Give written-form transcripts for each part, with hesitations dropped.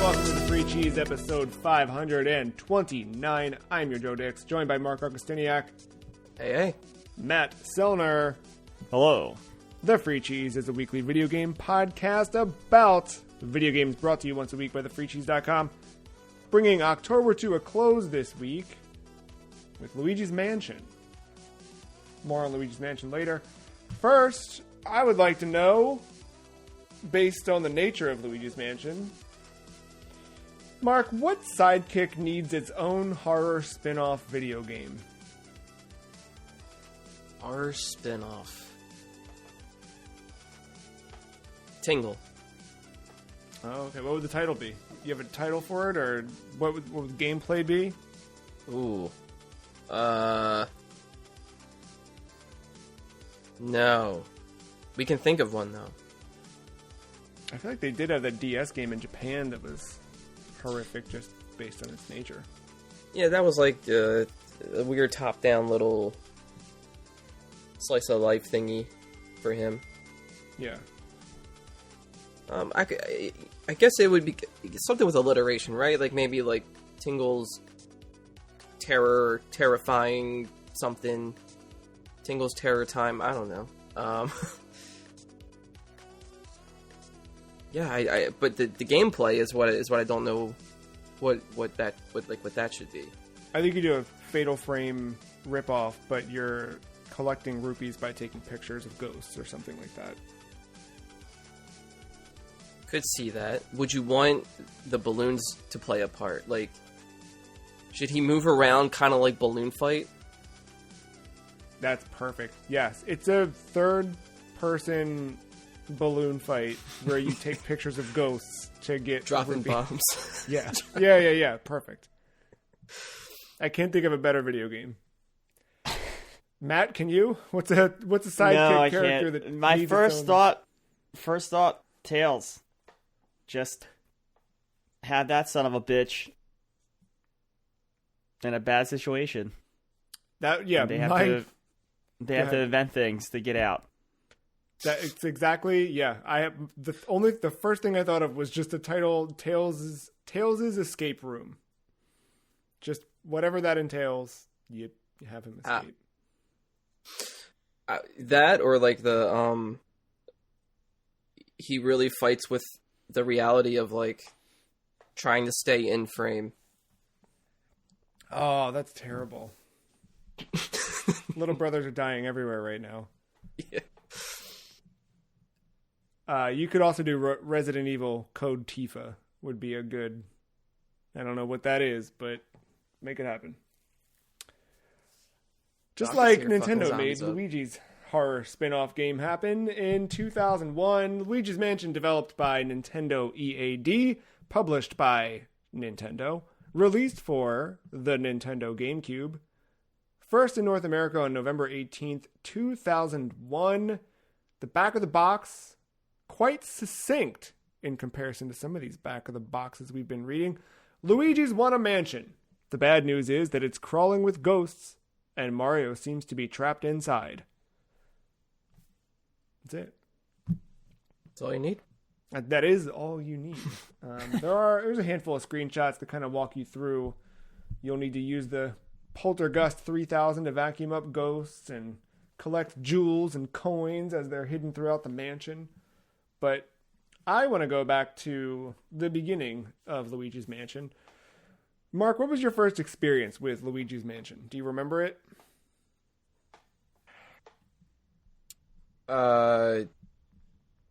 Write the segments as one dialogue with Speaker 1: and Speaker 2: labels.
Speaker 1: welcome to the Free Cheese episode 529. I'm your Joe Dix, joined by Mark Augustiniak.
Speaker 2: Hey.
Speaker 1: Matt Selner.
Speaker 3: Hello.
Speaker 1: The Free Cheese is a weekly video game podcast about video games brought to you once a week by thefreecheese.com. Bringing October to a close this week with Luigi's Mansion. More on Luigi's Mansion later. First, I would like to know, based on the nature of Luigi's Mansion, Mark, what sidekick needs its own horror spin-off video game?
Speaker 2: Horror spin-off. Tingle.
Speaker 1: Oh, okay. What would the title be? You have a title for it, or what would the gameplay be?
Speaker 2: Ooh. No. We can think of one, though.
Speaker 1: I feel like they did have that DS game in Japan that was horrific just based on its nature.
Speaker 2: Yeah, that was like a weird top-down little slice-of-life thingy for him.
Speaker 1: Yeah.
Speaker 2: I guess it would be something with alliteration, right? Like maybe like Tingle's terrifying something. Tingle's Terror Time. I don't know. Yeah, but the gameplay is what I don't know what that should be.
Speaker 1: I think you do a Fatal Frame ripoff, but you're collecting rupees by taking pictures of ghosts or something like that.
Speaker 2: Could see that. Would you want the balloons to play a part? Like, should he move around kind of like Balloon Fight?
Speaker 1: That's perfect. Yes, it's a third-person balloon fight where you take pictures of ghosts to get
Speaker 2: dropping bombs.
Speaker 1: Yeah. Perfect. I can't think of a better video game. Matt, can you? What's a sidekick character that
Speaker 3: my
Speaker 1: needs
Speaker 3: first thought, Tails. Just had that son of a bitch in a bad situation.
Speaker 1: That yeah,
Speaker 3: and they have to invent things to get out.
Speaker 1: It's exactly, yeah. I have the first thing I thought of was just the title, Tails' Escape Room. Just whatever that entails, you have him escape.
Speaker 2: That or like the he really fights with the reality of like trying to stay in frame.
Speaker 1: Oh, that's terrible. Little brothers are dying everywhere right now.
Speaker 2: Yeah.
Speaker 1: You could also do Resident Evil Code Tifa would be a good... I don't know what that is, but make it happen. Just like Nintendo made Luigi's horror spin-off game happen in 2001. Luigi's Mansion, developed by Nintendo EAD, published by Nintendo, released for the Nintendo GameCube, first in North America on November 18th, 2001. The back of the box, quite succinct in comparison to some of these back of the boxes we've been reading. Luigi's won a mansion. The bad news is that it's crawling with ghosts, and Mario seems to be trapped inside. That's it.
Speaker 2: That's all you need.
Speaker 1: That is all you need. There's a handful of screenshots to kind of walk you through. You'll need to use the Poltergust 3000 to vacuum up ghosts and collect jewels and coins as they're hidden throughout the mansion. But I want to go back to the beginning of Luigi's Mansion. Mark, what was your first experience with Luigi's Mansion? Do you remember it?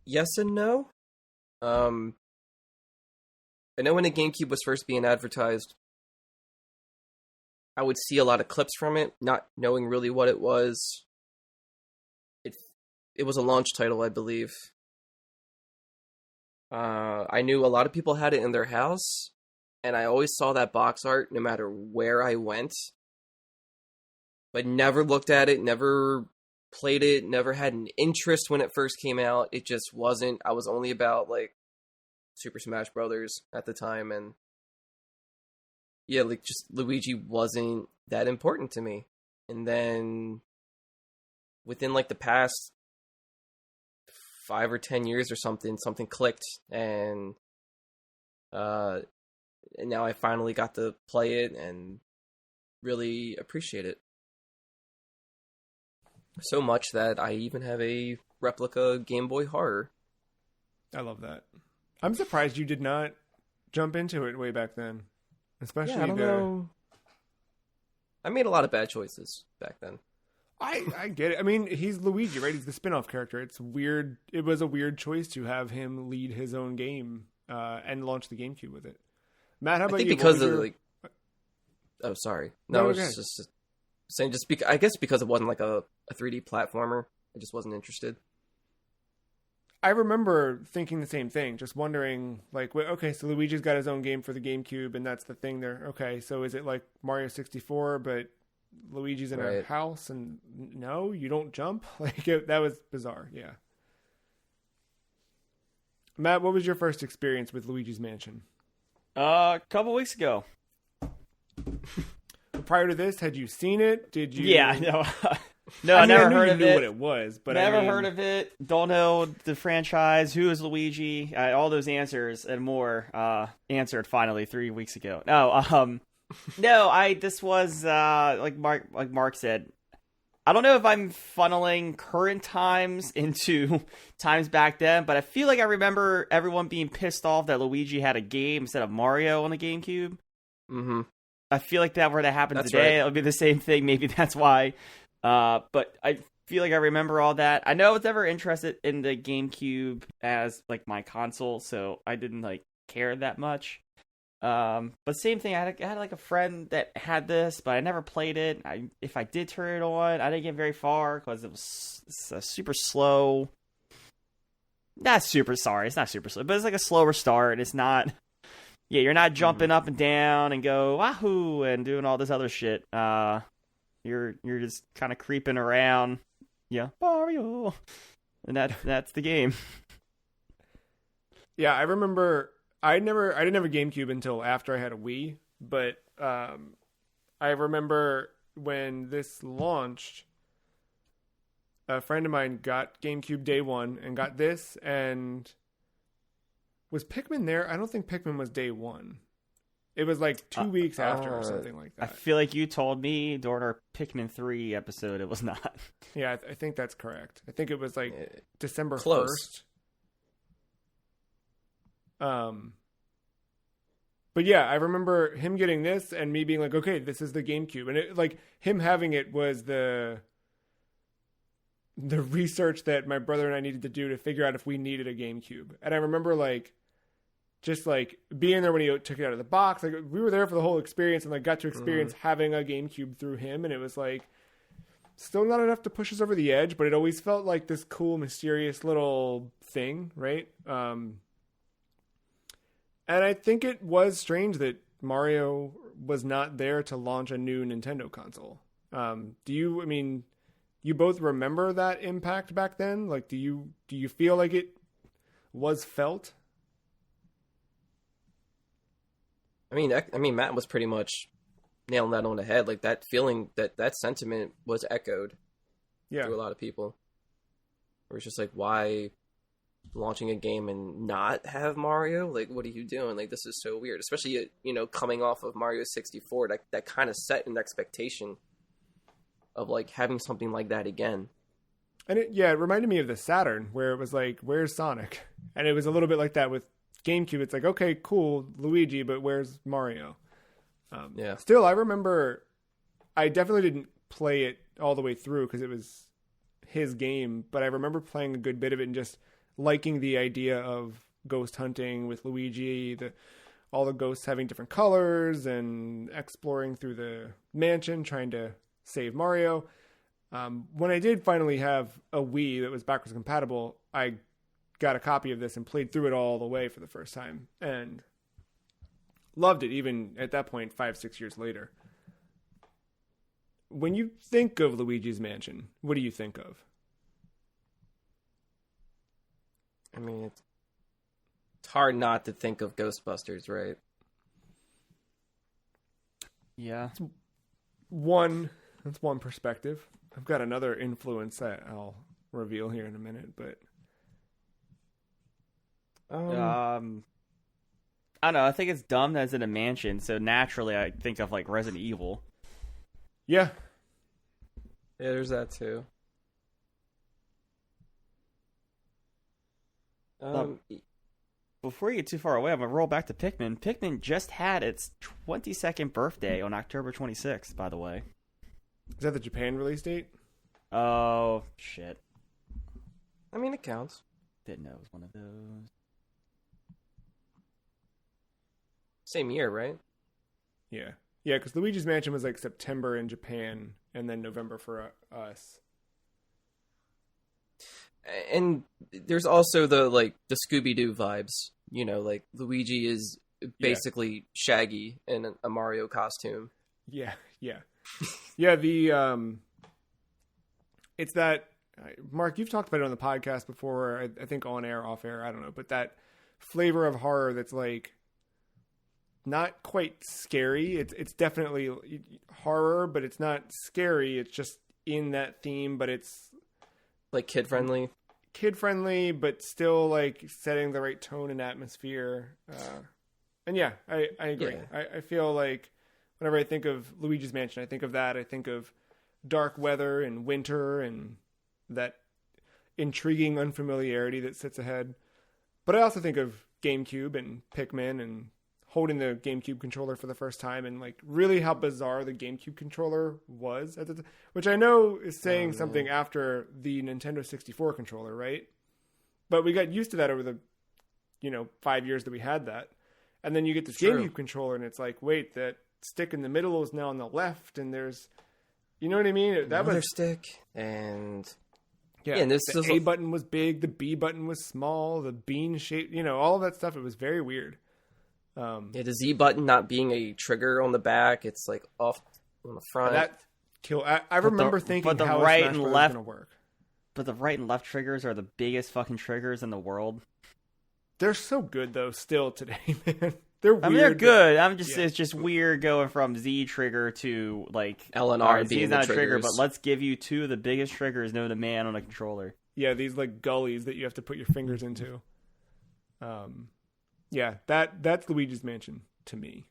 Speaker 2: Yes and no. I know when the GameCube was first being advertised, I would see a lot of clips from it, not knowing really what it was. It was a launch title, I believe. I knew a lot of people had it in their house, and I always saw that box art no matter where I went. But never looked at it, never played it, never had an interest when it first came out. It just wasn't. I was only about like Super Smash Brothers at the time, and yeah, like just Luigi wasn't that important to me. And then within like the past 5 or 10 years or something clicked, and And now I finally got to play it and really appreciate it. So much that I even have a replica Game Boy Horror.
Speaker 1: I love that. I'm surprised you did not jump into it way back then. Especially
Speaker 2: I don't know. I made a lot of bad choices back then.
Speaker 1: I get it. I mean, he's Luigi, right? He's the spin-off character. It's weird. It was a weird choice to have him lead his own game and launch the GameCube with it. Matt, how about you?
Speaker 2: Because of like... Oh, sorry. No, I was just saying, I guess because it wasn't like a 3D platformer, I just wasn't interested.
Speaker 1: I remember thinking the same thing, just wondering, like, okay, so Luigi's got his own game for the GameCube, and that's the thing there. Okay, so is it like Mario 64, but Luigi's in a house, and no, you don't jump? Like, that was bizarre, yeah. Matt, what was your first experience with Luigi's Mansion?
Speaker 3: A couple weeks ago.
Speaker 1: Prior to this, had you seen it? Did you?
Speaker 3: Yeah, no. No, I never heard of it.
Speaker 1: Knew what it was, but
Speaker 3: never heard of it. Don't know the franchise. Who is Luigi? All those answers and more answered finally 3 weeks ago. No, no. This was like Mark said. I don't know if I'm funneling current times into times back then, but I feel like I remember everyone being pissed off that Luigi had a game instead of Mario on the GameCube.
Speaker 2: Mm-hmm.
Speaker 3: I feel like that were to happen today. Right. It would be the same thing. Maybe that's why. But I feel like I remember all that. I know I was never interested in the GameCube as like my console, so I didn't like care that much. But same thing. I had like a friend that had this, but I never played it. If I did turn it on, I didn't get very far because it was super slow. It's not super slow, but it's like a slower start. It's not. Yeah, you're not jumping up and down and go wahoo and doing all this other shit. You're just kind of creeping around. Yeah, Mario, and that's the game.
Speaker 1: Yeah, I remember. I didn't have a GameCube until after I had a Wii, but I remember when this launched, a friend of mine got GameCube day one and got this, and was Pikmin there? I don't think Pikmin was day one. It was like 2 weeks after or something like that.
Speaker 3: I feel like you told me during our Pikmin 3 episode it was not.
Speaker 1: Yeah, I think that's correct. I think it was like December 1st. But yeah, I remember him getting this and me being like, okay, this is the GameCube. And it, like him having it was the research that my brother and I needed to do to figure out if we needed a GameCube. And I remember like just like being there when he took it out of the box. Like we were there for the whole experience and like got to experience having a GameCube through him. And it was like still not enough to push us over the edge, but it always felt like this cool, mysterious little thing, right? And I think it was strange that Mario was not there to launch a new Nintendo console. You both remember that impact back then? Like, do you feel like it was felt?
Speaker 2: I mean, Matt was pretty much nailing that on the head. Like that feeling, that sentiment was echoed through a lot of people. Where it's just like, why launching a game and not have Mario? Like, what are you doing? Like, this is so weird. Especially, coming off of Mario 64, that kind of set an expectation of like having something like that again.
Speaker 1: And it reminded me of the Saturn, where it was like, where's Sonic? And it was a little bit like that with GameCube. It's like, okay, cool, Luigi, but where's Mario? Still, I remember I definitely didn't play it all the way through because it was his game, but I remember playing a good bit of it and just liking the idea of ghost hunting with Luigi, all the ghosts having different colors and exploring through the mansion, trying to save Mario. When I did finally have a Wii that was backwards compatible, I got a copy of this and played through it all the way for the first time and loved it, even at that point, 5-6 years later. When you think of Luigi's Mansion, what do you think of?
Speaker 2: I mean, it's hard not to think of Ghostbusters, right?
Speaker 3: Yeah.
Speaker 1: That's one perspective. I've got another influence that I'll reveal here in a minute, but
Speaker 3: I I don't know. I think it's dumb that it's in a mansion, so naturally I think of like Resident Evil.
Speaker 1: Yeah.
Speaker 2: Yeah, there's that too.
Speaker 3: Before you get too far away, I'm going to roll back to Pikmin. Pikmin just had its 22nd birthday on October 26th, by the way.
Speaker 1: Is that the Japan release date?
Speaker 3: Oh, shit.
Speaker 2: I mean, it counts.
Speaker 3: Didn't know it was one of those.
Speaker 2: Same year, right?
Speaker 1: Yeah. Yeah, because Luigi's Mansion was like September in Japan and then November for us.
Speaker 2: And there's also the Scooby-Doo vibes. You know, like Luigi is basically Shaggy in a Mario costume.
Speaker 1: Yeah, yeah. Yeah, it's that, Mark, you've talked about it on the podcast before, I think on air, off air, I don't know, but that flavor of horror that's like not quite scary. It's definitely horror, but it's not scary. It's just in that theme, but it's
Speaker 2: like kid friendly,
Speaker 1: but still like setting the right tone and atmosphere. And yeah, I agree. Yeah. I feel like whenever I think of Luigi's Mansion, I think of that. I think of dark weather and winter and that intriguing unfamiliarity that sits ahead. But I also think of GameCube and Pikmin and holding the GameCube controller for the first time and like really how bizarre the GameCube controller was at the time, which I know is saying something after the Nintendo 64 controller, right? But we got used to that over the 5 years that we had that. And then you get this GameCube controller and it's like, wait, that stick in the middle is now on the left and there's, you know what I mean? That
Speaker 2: another
Speaker 1: was
Speaker 2: stick and
Speaker 1: and this the A button was big, the B button was small, the bean shape, all of that stuff. It was very weird.
Speaker 2: The Z button not being a trigger on the back, it's like off on the front.
Speaker 1: That I remember thinking
Speaker 3: but the
Speaker 1: how
Speaker 3: right
Speaker 1: Smash
Speaker 3: and
Speaker 1: Bros.
Speaker 3: left
Speaker 1: Was gonna work.
Speaker 3: But the right and left triggers are the biggest fucking triggers in the world.
Speaker 1: They're so good though, still today, man. They're weird.
Speaker 3: I mean, they're good. It's just weird going from Z trigger to like
Speaker 2: L and R
Speaker 3: being not a trigger, but let's give you two of the biggest triggers known to man on a controller.
Speaker 1: Yeah, these like gullies that you have to put your fingers into. Yeah, that's Luigi's Mansion to me.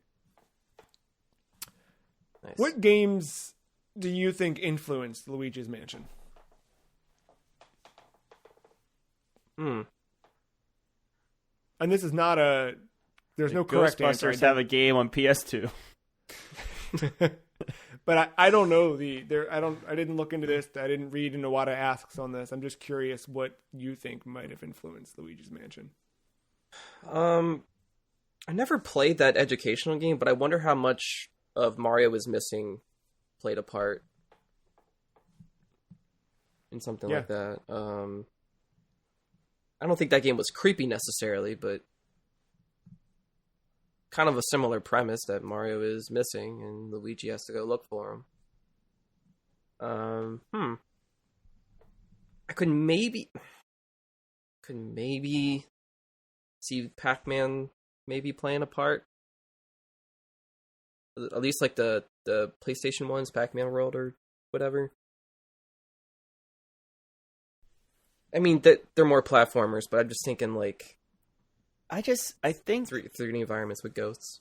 Speaker 2: Nice.
Speaker 1: What games do you think influenced Luigi's Mansion? And this is not there's no correct answer.
Speaker 3: Ghostbusters have a game on PS2.
Speaker 1: But I don't know I didn't look into this. I didn't read into Iwata asks on this. I'm just curious what you think might have influenced Luigi's Mansion.
Speaker 2: I never played that educational game, but I wonder how much of Mario is missing played a part in something like that. I don't think that game was creepy necessarily, but kind of a similar premise that Mario is missing and Luigi has to go look for him. I could maybe see Pac-Man maybe playing a part. At least like the PlayStation ones, Pac-Man World or whatever. I mean, they're more platformers, but I'm just thinking like...
Speaker 3: I think
Speaker 2: 3D environments with ghosts.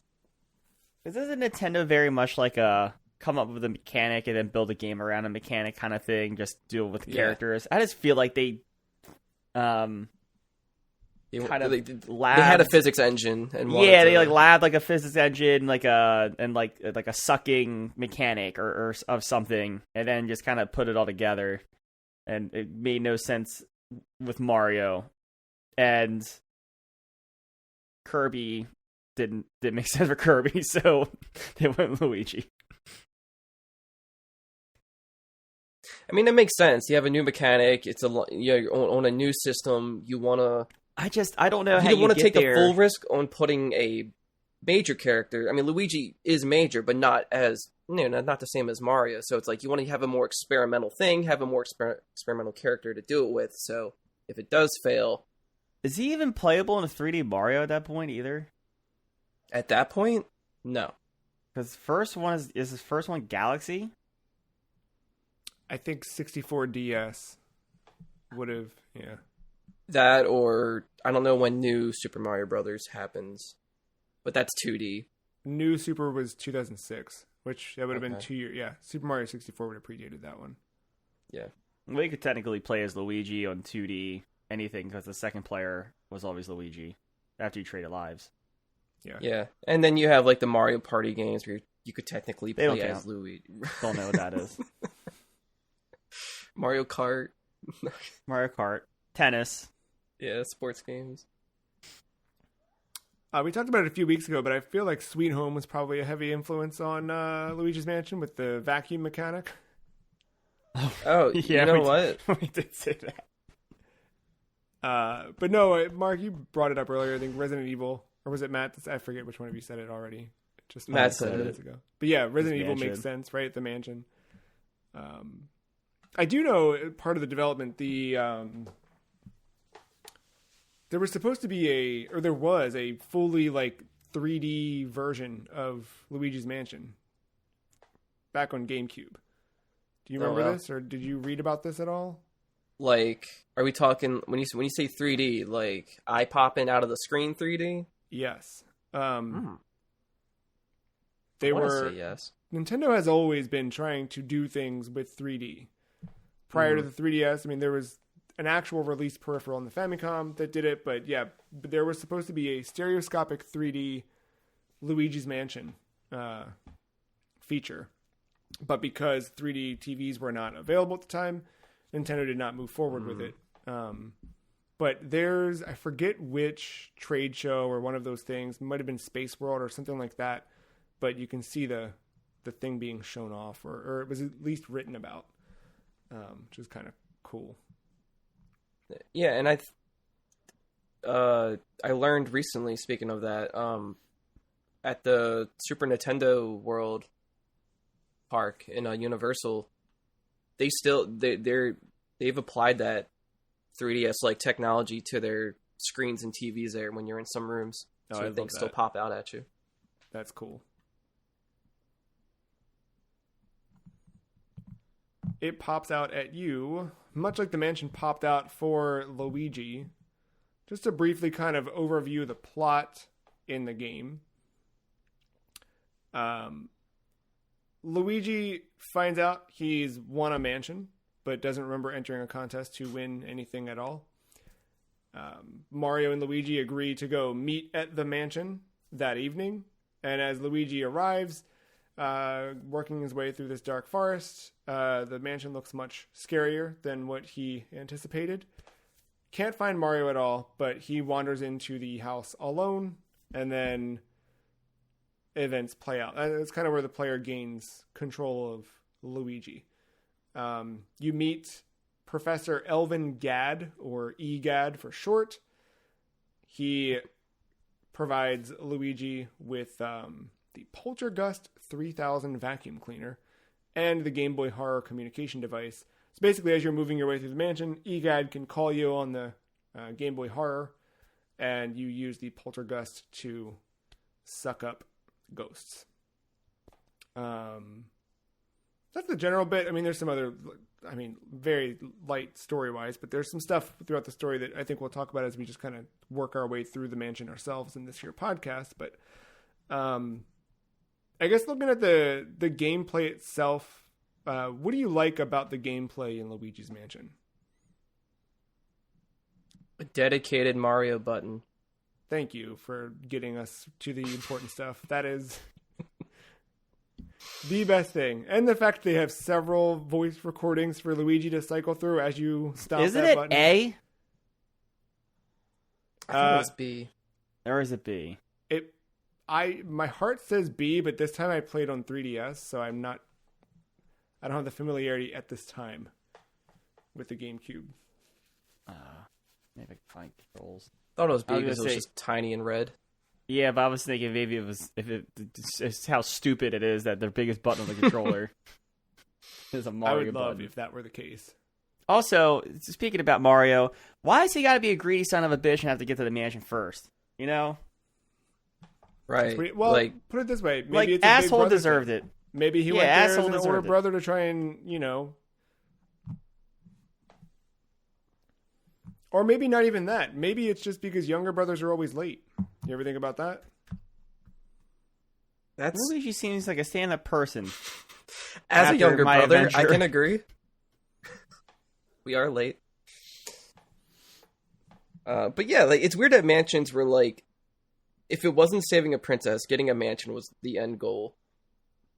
Speaker 3: This is a Nintendo very much like a come up with a mechanic and then build a game around a mechanic kind of thing, just deal with the characters. I just feel like they had
Speaker 2: a physics engine and
Speaker 3: they like labbed like a physics engine, like a sucking mechanic or of something, and then just kind of put it all together, and it made no sense with Mario, and Kirby didn't make sense for Kirby, so they went with Luigi.
Speaker 2: I mean, it makes sense. You have a new mechanic. It's you're on a new system. You wanna.
Speaker 3: I don't know how
Speaker 2: you want to take
Speaker 3: there.
Speaker 2: a full risk on putting a major character. I mean, Luigi is major, but not as not the same as Mario. So it's like you want to have a more experimental thing, have a more experimental character to do it with. So if it does fail,
Speaker 3: is he even playable in a 3D Mario at that point either?
Speaker 2: At that point, no.
Speaker 3: Because first one is his first one Galaxy?
Speaker 1: I think 64 DS would have,
Speaker 2: That or I don't know when new Super Mario Brothers happens. But that's 2D.
Speaker 1: New Super was 2006, which that would have been 2 years. Yeah, Super Mario 64 would have predated that one.
Speaker 2: Yeah.
Speaker 3: Well, you could technically play as Luigi on 2D anything because the second player was always Luigi after you traded lives.
Speaker 1: Yeah.
Speaker 2: Yeah. And then you have like the Mario Party games where you could technically play as Luigi.
Speaker 3: Don't know what that is.
Speaker 2: Mario Kart.
Speaker 3: Mario Kart. Tennis.
Speaker 2: Yeah, sports games.
Speaker 1: We talked about it a few weeks ago, but I feel like Sweet Home was probably a heavy influence on Luigi's Mansion with the vacuum mechanic.
Speaker 2: Oh, yeah, you know what?
Speaker 1: We did say that. But no, Mark, you brought it up earlier. I think Resident Evil, or was it Matt? I forget which one of you said it already. Just
Speaker 2: Matt said
Speaker 1: minutes ago. But yeah, Resident Evil makes sense, right? The mansion. I do know part of the development, there was supposed to be there was a fully like 3D version of Luigi's Mansion back on GameCube. Do you remember this, or did you read about this at all?
Speaker 2: Like, are we talking when you say 3D, like eye popping out of the screen 3D?
Speaker 1: Yes.
Speaker 2: They were. Say yes.
Speaker 1: Nintendo has always been trying to do things with 3D. Prior to the 3DS, I mean, there was an actual release peripheral on the Famicom that did it, but there was supposed to be a stereoscopic 3D Luigi's Mansion feature. But because 3D TVs were not available at the time, Nintendo did not move forward with it. But I forget which trade show or one of those things, might have been Space World or something like that, but you can see the thing being shown off, or it was at least written about, which is kind of cool.
Speaker 2: Yeah, and I learned recently, speaking of that, at the Super Nintendo World Park in Universal, they've applied that 3DS like technology to their screens and TVs there when you're in some rooms, so things still pop out at you.
Speaker 1: That's cool. It pops out at you, much like the mansion popped out for Luigi. Just to briefly kind of overview the plot in the game. Luigi finds out he's won a mansion, but doesn't remember entering a contest to win anything at all. Mario and Luigi agree to go meet at the mansion that evening, and as Luigi arrives, working his way through this dark forest, the mansion looks much scarier than what he anticipated. Can't find Mario at all, but he wanders into the house alone, and then events play out. It's kind of where the player gains control of Luigi. You meet Professor Elvin Gadd, or EGAD for short. He provides Luigi with the Poltergust 3000 vacuum cleaner and the Game Boy Horror communication device. So basically, as you're moving your way through the mansion, EGAD can call you on the Game Boy Horror, and you use the Poltergust to suck up ghosts. That's the general bit. I mean, there's some other, very light story-wise, but there's some stuff throughout the story that I think we'll talk about as we just kind of work our way through the mansion ourselves in this here podcast. But I guess looking at the gameplay itself, what do you like about the gameplay in Luigi's Mansion?
Speaker 2: A dedicated Mario button.
Speaker 1: Thank you for getting us to the important stuff. That is the best thing. And the fact they have several voice recordings for Luigi to cycle through as you stop that button.
Speaker 3: Isn't it A?
Speaker 2: I thought it was B.
Speaker 3: Or is it B?
Speaker 1: My heart says B, but this time I played on 3DS, so I don't have the familiarity at this time with the GameCube.
Speaker 3: Maybe I can find controls.
Speaker 2: Thought it was B because it was just tiny and red.
Speaker 3: Yeah, but I was thinking maybe it's how stupid it is that the biggest button on the controller is a Mario button.
Speaker 1: I would love if that were the case.
Speaker 3: Also, speaking about Mario, why has he got to be a greedy son of a bitch and have to get to the mansion first? You know?
Speaker 2: Right.
Speaker 1: Well, put it this way. Maybe it's
Speaker 3: asshole deserved it.
Speaker 1: Maybe he went there as an older brother to try and, Or maybe not even that. Maybe it's just because younger brothers are always late. You ever think about that?
Speaker 3: Luigi seems like a stand-up person.
Speaker 2: As a younger brother,
Speaker 3: adventure.
Speaker 2: I can agree. We are late. But yeah, like it's weird that mansions were like, if it wasn't saving a princess, getting a mansion was the end goal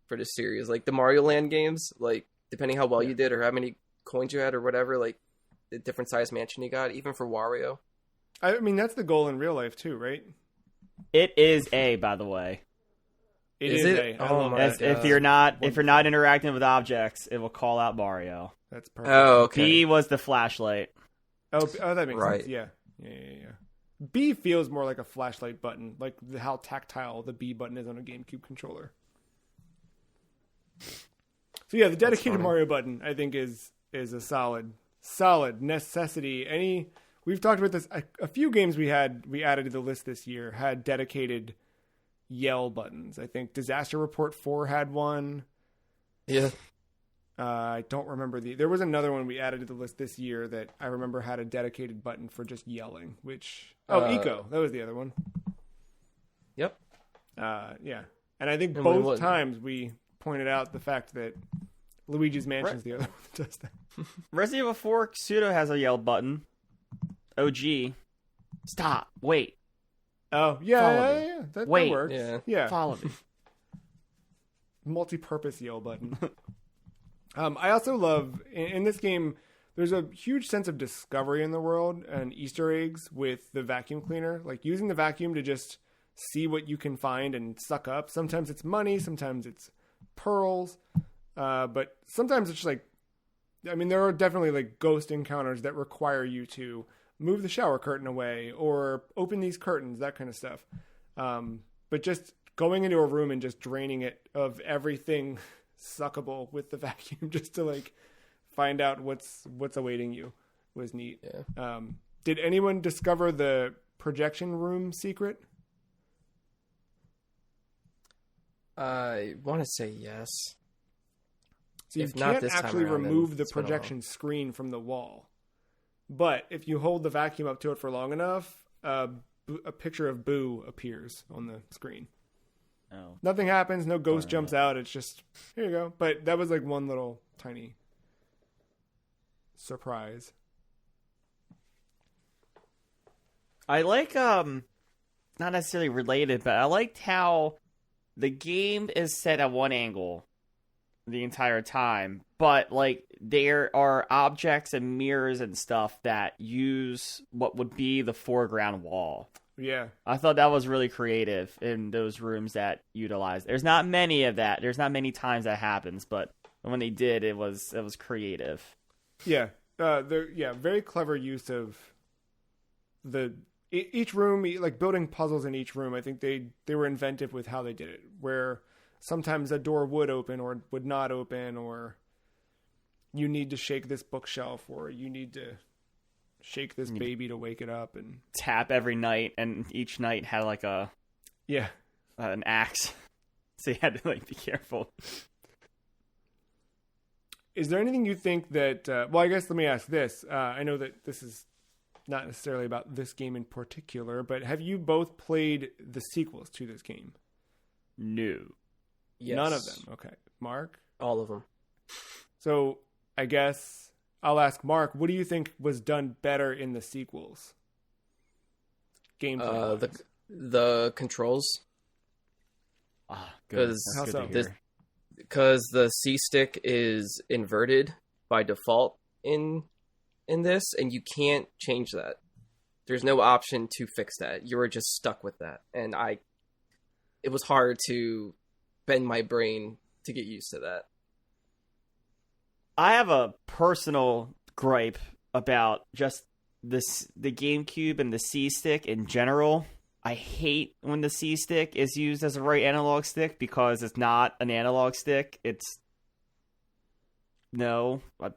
Speaker 2: for the series. Like the Mario Land games, like depending how well you did or how many coins you had or whatever, like the different size mansion you got, even for Wario.
Speaker 1: I mean, that's the goal in real life too, right?
Speaker 3: It is A, by the way.
Speaker 1: It is A.
Speaker 2: Oh my God.
Speaker 3: If you're not interacting with objects, it will call out Mario.
Speaker 1: That's perfect.
Speaker 2: Oh, okay.
Speaker 3: B was the flashlight.
Speaker 1: Oh, that makes
Speaker 2: Right.
Speaker 1: sense. Yeah. B feels more like a flashlight button, like how tactile the B button is on a GameCube controller. So yeah, the dedicated Mario button I think is a solid necessity. We've talked about this. A few games we added to the list this year had dedicated yell buttons. I think Disaster Report 4 had one.
Speaker 2: Yeah.
Speaker 1: I don't remember there was another one we added to the list this year that I remember had a dedicated button for just yelling, Eco. That was the other one.
Speaker 2: Yep.
Speaker 1: Yeah. And I think both times we pointed out the fact that Luigi's Mansion is the other one that does that.
Speaker 3: Resident Evil 4 Pseudo has a yell button. OG. Stop. Wait.
Speaker 1: Oh, yeah. That works. Yeah.
Speaker 3: Follow me.
Speaker 1: Multi-purpose yell button. I also love, in this game, there's a huge sense of discovery in the world and Easter eggs with the vacuum cleaner. Like using the vacuum to just see what you can find and suck up. Sometimes it's money, sometimes it's pearls. But sometimes it's like, I mean, there are definitely like ghost encounters that require you to move the shower curtain away or open these curtains, that kind of stuff. But just going into a room and just draining it of everything suckable with the vacuum just to like find out what's awaiting you was neat.
Speaker 2: Yeah.
Speaker 1: Did anyone discover the projection room secret?
Speaker 2: I want to say yes.
Speaker 1: So you can't actually remove the projection screen from the wall. But if you hold the vacuum up to it for long enough, a picture of Boo appears on the screen.
Speaker 3: Oh.
Speaker 1: Nothing happens. No ghost jumps out. It's just, here you go. But that was like one little tiny surprise.
Speaker 3: I like, not necessarily related, but I liked how the game is set at one angle the entire time, but like there are objects and mirrors and stuff that use what would be the foreground wall.
Speaker 1: Yeah.
Speaker 3: I thought that was really creative in those rooms that utilize. There's not many of that. There's not many times that happens, but when they did, it was creative.
Speaker 1: Yeah. Very clever use of each room, like building puzzles in each room. I think they were inventive with how they did it, where sometimes a door would open or would not open, or you need to shake this bookshelf, or you need to shake this baby to wake it up and
Speaker 3: tap every night, and each night had like an axe, so you had to like be careful.
Speaker 1: Is there anything you think that? Well, I guess let me ask this. I know that this is not necessarily about this game in particular, but have you both played the sequels to this game?
Speaker 3: No.
Speaker 2: Yes.
Speaker 1: None of them. Okay. Mark?
Speaker 2: All of them.
Speaker 1: So I guess I'll ask Mark, what do you think was done better in the sequels? Gameplay.
Speaker 2: The controls.
Speaker 3: Good.
Speaker 2: Because the C stick is inverted by default in this, and you can't change that. There's no option to fix that. You were just stuck with that, and it was hard to bend my brain to get used to that.
Speaker 3: I have a personal gripe about just the GameCube and the C stick in general. I hate when the C stick is used as a right analog stick because it's not an analog stick. I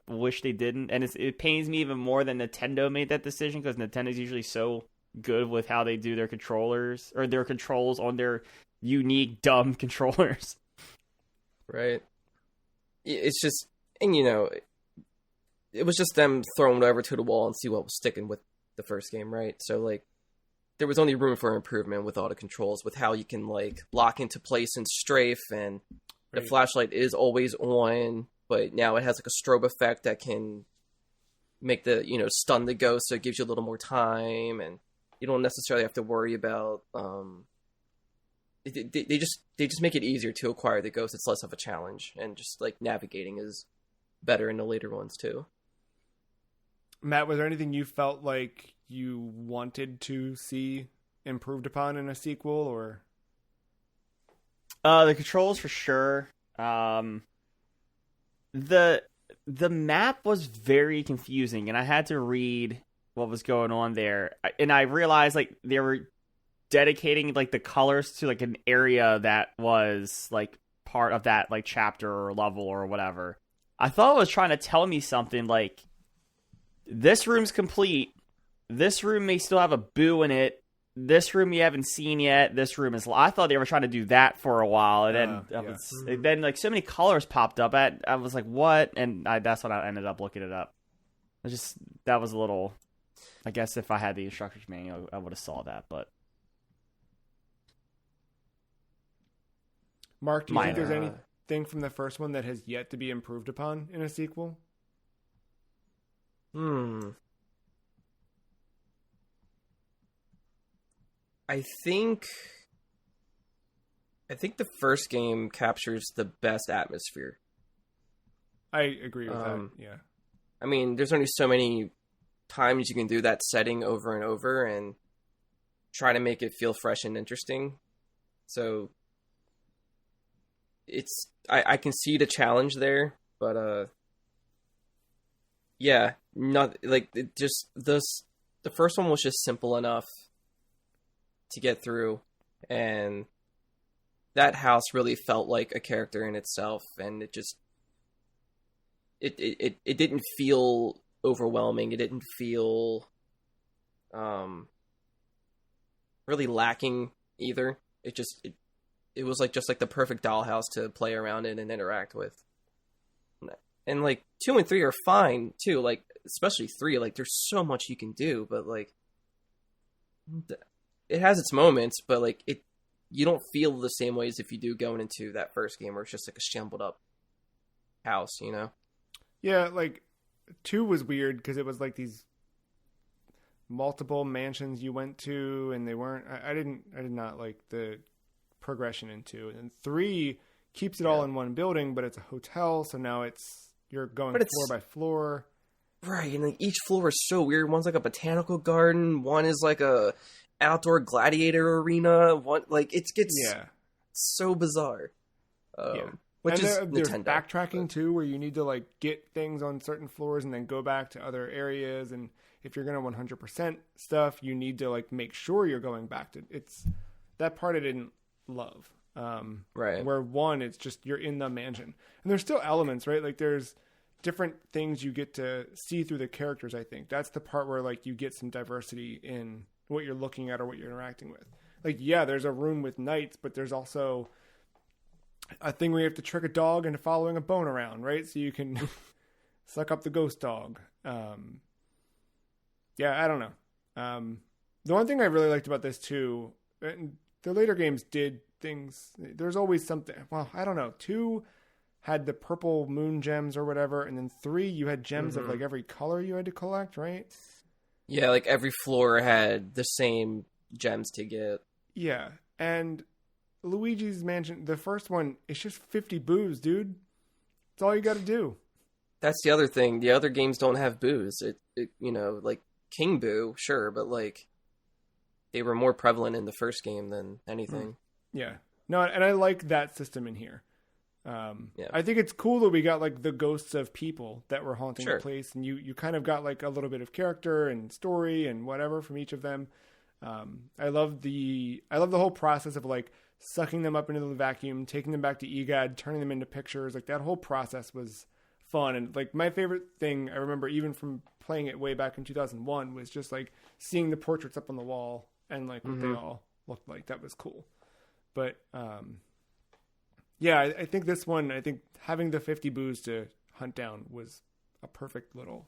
Speaker 3: wish they didn't. And it pains me even more than Nintendo made that decision, because Nintendo's usually so good with how they do their controllers, or their controls on their unique, dumb controllers.
Speaker 2: Right. It's just, and it was just them throwing it over to the wall and see what was sticking with the first game, right? So, like, there was only room for improvement with all the controls, with how you can like lock into place and strafe, and the flashlight is always on, but now it has like a strobe effect that can make the, stun the ghost, so it gives you a little more time, and you don't necessarily have to worry about they just make it easier to acquire the ghost. It's less of a challenge, and just like navigating is better in the later ones too.
Speaker 1: Matt, was there anything you felt like you wanted to see improved upon in a sequel, or?
Speaker 3: The controls for sure. The map was very confusing, and I had to read what was going on there. And I realized like they were dedicating like the colors to like an area that was like part of that like chapter or level or whatever. I thought it was trying to tell me something like, this room's complete. This room may still have a boo in it. This room you haven't seen yet. This room is. I thought they were trying to do that for a while, and then like so many colors popped up. I was like, what? And that's when I ended up looking it up. That was a little. I guess if I had the instructor's manual, I would have saw that. But
Speaker 1: Mark, do you think there's anything from the first one that has yet to be improved upon in a sequel?
Speaker 2: I think the first game captures the best atmosphere.
Speaker 1: I agree with that. Yeah.
Speaker 2: I mean, there's only so many times you can do that setting over and over and try to make it feel fresh and interesting. So I can see the challenge there, but yeah, not like it just the first one was just simple enough to get through, and that house really felt like a character in itself, and it just it didn't feel overwhelming. It didn't feel really lacking either. It was like just like the perfect dollhouse to play around in and interact with. And like 2 and 3 are fine too, like especially 3, like there's so much you can do, but like it has its moments, but like you don't feel the same way as if you do going into that first game where it's just like a shambled up house, you know?
Speaker 1: Yeah, like 2 was weird because it was like these multiple mansions you went to, and they weren't. I did not like the progression in 2, and 3 keeps it all in one building, but it's a hotel, so now you're going floor by floor.
Speaker 2: Right, and like each floor is so weird. One's like a botanical garden, one is like a outdoor gladiator arena, one like it gets so bizarre. Which is
Speaker 1: there's
Speaker 2: Nintendo,
Speaker 1: backtracking too, where you need to like get things on certain floors and then go back to other areas, and if you're gonna 100% stuff, you need to like make sure you're going back to that part I didn't love.
Speaker 2: Right.
Speaker 1: Where 1, it's just you're in the mansion, and there's still elements, right? Like there's different things you get to see through the characters. I think that's the part where like you get some diversity in what you're looking at or what you're interacting with. Like, yeah, there's a room with knights, but there's also a thing where you have to trick a dog into following a bone around, right? So you can suck up the ghost dog. Yeah, I don't know. The one thing I really liked about this too, and the later games did things, there's always something. Well, I don't know. 2 had the purple moon gems or whatever, and then 3 you had gems of like every color you had to collect, right?
Speaker 2: Yeah, like every floor had the same gems to get.
Speaker 1: Yeah, and Luigi's Mansion, the first one, it's just 50 boos, dude. That's all you got to do.
Speaker 2: That's the other thing. The other games don't have boos. It like King Boo, sure, but like they were more prevalent in the first game than anything.
Speaker 1: Yeah. No, and I like that system in here. I think it's cool that we got like the ghosts of people that were haunting the place, and you kind of got like a little bit of character and story and whatever from each of them. I love the whole process of like sucking them up into the vacuum, taking them back to EGAD, turning them into pictures. Like that whole process was fun, and like my favorite thing I remember even from playing it way back in 2001 was just like seeing the portraits up on the wall and like what they all looked like. That was cool. But yeah, I think this one, I think having the 50 boos to hunt down was a perfect little.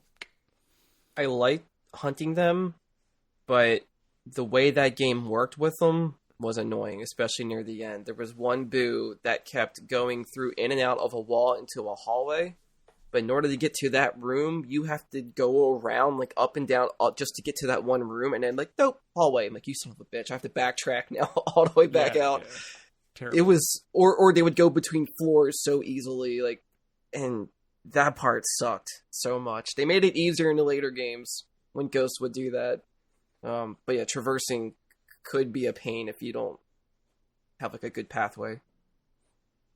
Speaker 2: I like hunting them, but the way that game worked with them was annoying, especially near the end. There was one boo that kept going through in and out of a wall into a hallway. But in order to get to that room, you have to go around, like, up and down just to get to that one room. And then, like, nope, hallway. I'm like, you son of a bitch. I have to backtrack now all the way back out. Yeah.
Speaker 1: Terrible.
Speaker 2: It was, or they would go between floors so easily, like, and that part sucked so much. They made it easier in the later games when Ghost would do that. But yeah, traversing could be a pain if you don't have, like, a good pathway.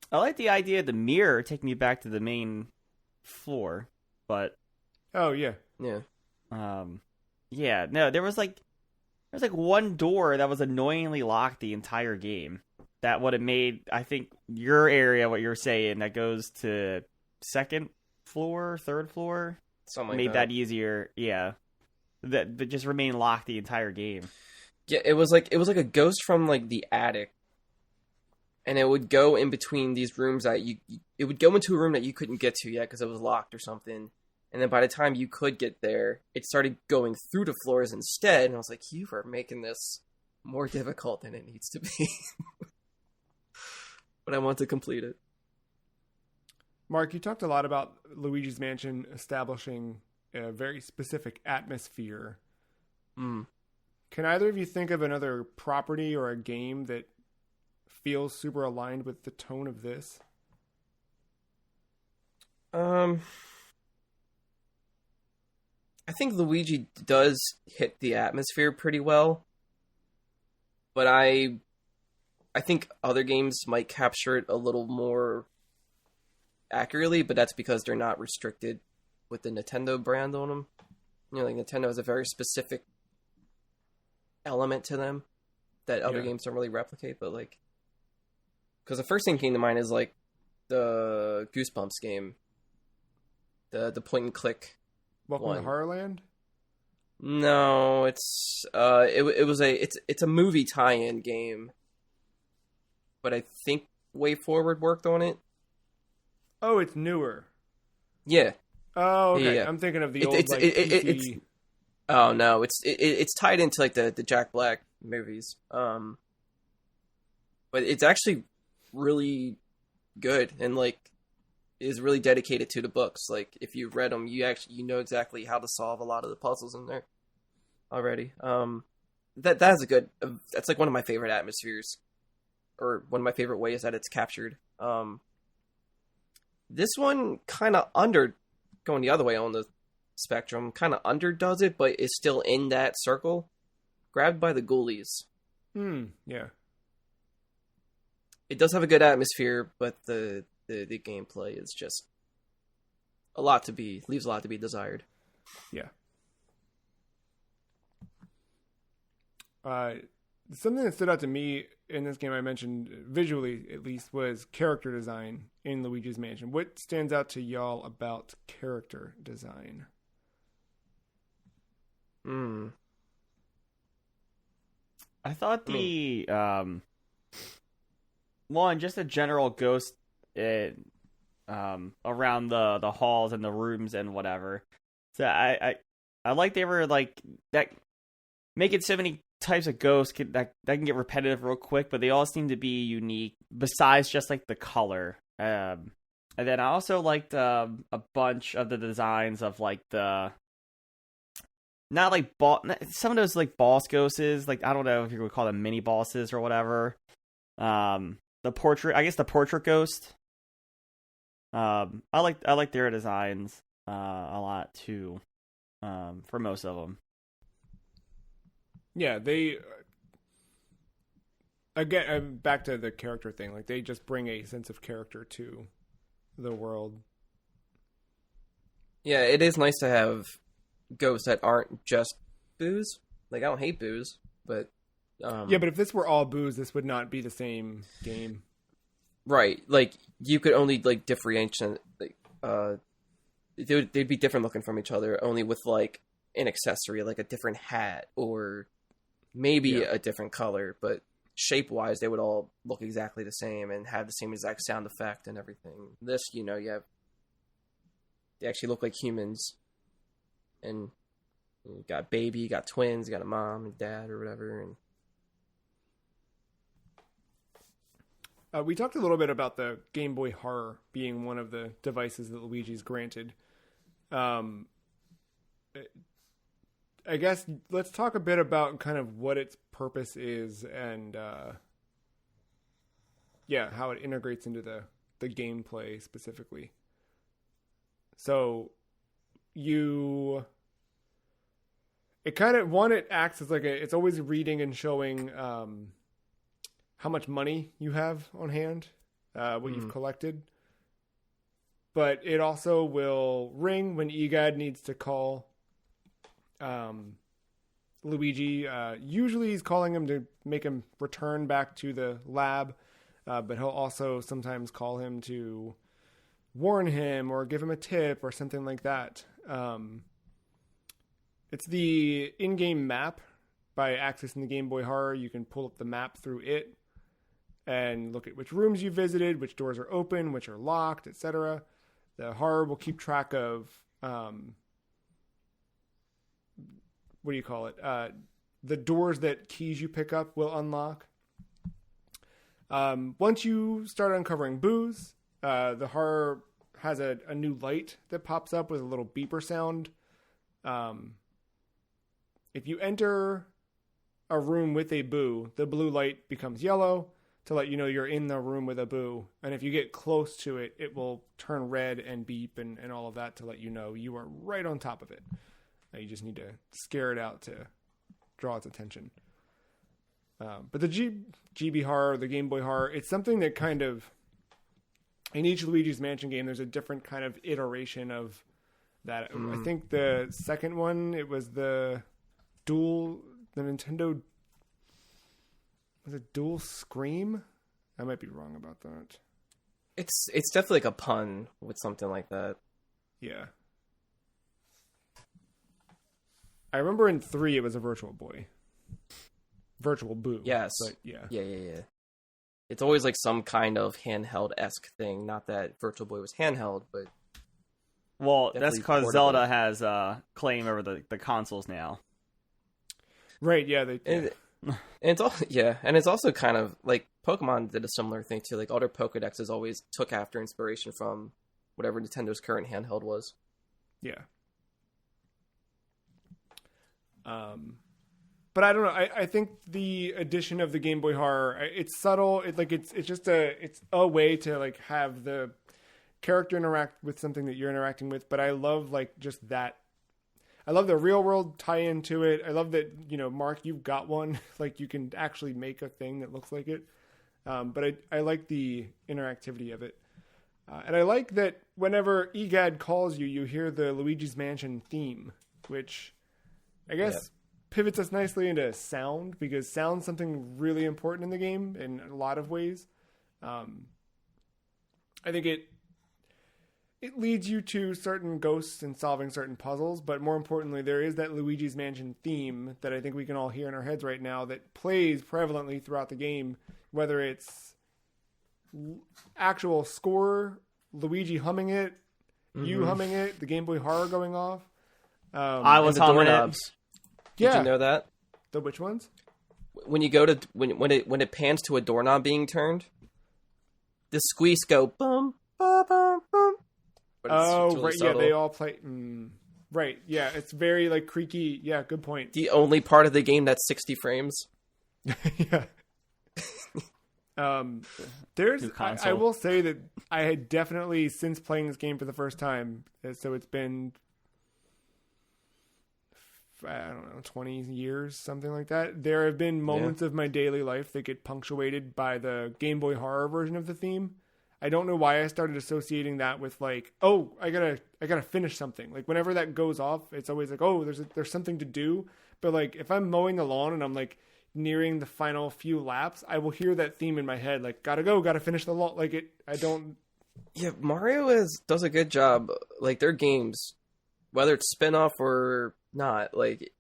Speaker 3: I like the idea of the mirror taking you back to the main floor, but
Speaker 1: oh yeah
Speaker 3: no, there was one door that was annoyingly locked the entire game that would have made, I think, your area, what you're saying, that goes to second floor, third floor,
Speaker 2: something like
Speaker 3: made that easier. That just remained locked the entire game.
Speaker 2: Yeah, it was like a ghost from, like, the attic. And it would go in between these rooms that it would go into a room that you couldn't get to yet because it was locked or something. And then by the time you could get there, it started going through the floors instead. And I was like, you are making this more difficult than it needs to be. But I want to complete it.
Speaker 1: Mark, you talked a lot about Luigi's Mansion establishing a very specific atmosphere.
Speaker 2: Mm.
Speaker 1: Can either of you think of another property or a game that feels super aligned with the tone of this?
Speaker 2: I think Luigi does hit the atmosphere pretty well, but I think other games might capture it a little more accurately, but that's because they're not restricted with the Nintendo brand on them. You know, like, Nintendo has a very specific element to them that other games don't really replicate, but, like, because the first thing came to mind is, like, the Goosebumps game, the point and click.
Speaker 1: Welcome to Horrorland?
Speaker 2: No, it's it's a movie tie-in game, but I think Way Forward worked on it.
Speaker 1: Oh, it's newer.
Speaker 2: Yeah.
Speaker 1: Oh, okay.
Speaker 2: Yeah.
Speaker 1: I'm thinking of the old PC...
Speaker 2: Oh no, it's tied into, like, the Jack Black movies. But it's actually really good and, like, is really dedicated to the books. Like, if you've read them, you know exactly how to solve a lot of the puzzles in there already. That's like one of my favorite atmospheres, or one of my favorite ways that it's captured. This one kind of going the other way on the spectrum, kind of underdoes it, but is still in that circle. Grabbed by the Ghoulies.
Speaker 1: Yeah.
Speaker 2: It does have a good atmosphere, but the gameplay is just leaves a lot to be desired.
Speaker 1: Yeah. Something that stood out to me in this game, I mentioned visually at least, was character design in Luigi's Mansion. What stands out to y'all about character design?
Speaker 3: I thought one, just a general ghost around the halls and the rooms and whatever. So I like they were like that, making so many types of ghosts that can get repetitive real quick, but they all seem to be unique besides just, like, the color. And then I also liked a bunch of the designs of, like, the not like some of those, like, boss ghosts, like, I don't know if you would call them mini bosses or whatever. The portrait ghost. I like their designs a lot too. For most of them.
Speaker 1: Yeah, they again, back to the character thing. Like, they just bring a sense of character to the world.
Speaker 2: Yeah, it is nice to have ghosts that aren't just boos. Like, I don't hate boos, but
Speaker 1: yeah, but if this were all boos, this would not be the same game.
Speaker 2: Right. Like, you could only, like, differentiate, like, they'd be different looking from each other, only with, like, an accessory, like a different hat, or maybe a different color, but shape-wise, they would all look exactly the same and have the same exact sound effect and everything. This, they actually look like humans, and You got baby, you got twins, you got a mom and dad or whatever.
Speaker 1: And we talked a little bit about the Game Boy Horror being one of the devices that Luigi's granted. I guess let's talk a bit about kind of what its purpose is and how it integrates into the gameplay specifically. So it acts as it's always reading and showing how much money you have on hand, what you've collected. But it also will ring when EGAD needs to call Luigi. Usually he's calling him to make him return back to the lab, but he'll also sometimes call him to warn him or give him a tip or something like that. It's the in-game map. By accessing the Game Boy Horror, you can pull up the map through it and look at which rooms you visited, which doors are open, which are locked, etc. The horror will keep track of the doors that keys you pick up will unlock. Once you start uncovering booze, the horror has a new light that pops up with a little beeper sound. If you enter a room with a boo, the blue light becomes yellow to let you know you're in the room with a boo. And if you get close to it, it will turn red and beep and all of that to let you know you are right on top of it. You just need to scare it out to draw its attention. But the GB Horror, the Game Boy Horror, it's something that kind of, in each Luigi's Mansion game, there's a different kind of iteration of that. I think the second one, it was the Nintendo, was it Dual Scream? I might be wrong about that.
Speaker 2: It's definitely like a pun with something like that.
Speaker 1: Yeah. I remember in 3 it was a Virtual Boy. Virtual Boo.
Speaker 2: Yes.
Speaker 1: But yeah.
Speaker 2: Yeah. It's always like some kind of handheld-esque thing. Not that Virtual Boy was handheld, but...
Speaker 3: Well, that's because Zelda has claim over the consoles now.
Speaker 1: Right, yeah.
Speaker 2: And it's it's also kind of like Pokemon did a similar thing too. Like all their Pokedexes always took after inspiration from whatever Nintendo's current handheld was.
Speaker 1: Yeah. But I don't know. I think the addition of the Game Boy Horror, it's subtle. It's just a way to like have the character interact with something that you're interacting with. But I love just that. I love the real world tie into it. I love that, Mark, you've got one. Like you can actually make a thing that looks like it. But I like the interactivity of it. And I like that whenever EGAD calls you, you hear the Luigi's Mansion theme, which I guess pivots us nicely into sound, because sound's something really important in the game in a lot of ways. I think it leads you to certain ghosts and solving certain puzzles, but more importantly, there is that Luigi's Mansion theme that I think we can all hear in our heads right now that plays prevalently throughout the game, whether it's actual score, Luigi humming it, you humming it, the Game Boy Horror going off.
Speaker 3: I was humming it.
Speaker 2: Did you know that?
Speaker 1: The which ones?
Speaker 2: When you go to when it pans to a doorknob being turned, the squeaks go bum bum bum bum.
Speaker 1: Oh, right, subtle. Yeah, they all play. Right, yeah, it's very like creaky. Yeah, good point.
Speaker 2: The only part of the game that's 60 frames.
Speaker 1: Yeah. I will say that I had definitely, since playing this game for the first time, so it's been, I don't know, 20 years, something like that. There have been moments of my daily life that get punctuated by the Game Boy Horror version of the theme. I don't know why I started associating that with like, oh, I gotta finish something. Like whenever that goes off, it's always like, oh, there's something to do. But like if I'm mowing the lawn and I'm like nearing the final few laps, I will hear that theme in my head, like gotta finish the lawn. Like I don't.
Speaker 2: Yeah, Mario does a good job. Like their games, whether it's spin-off or not, like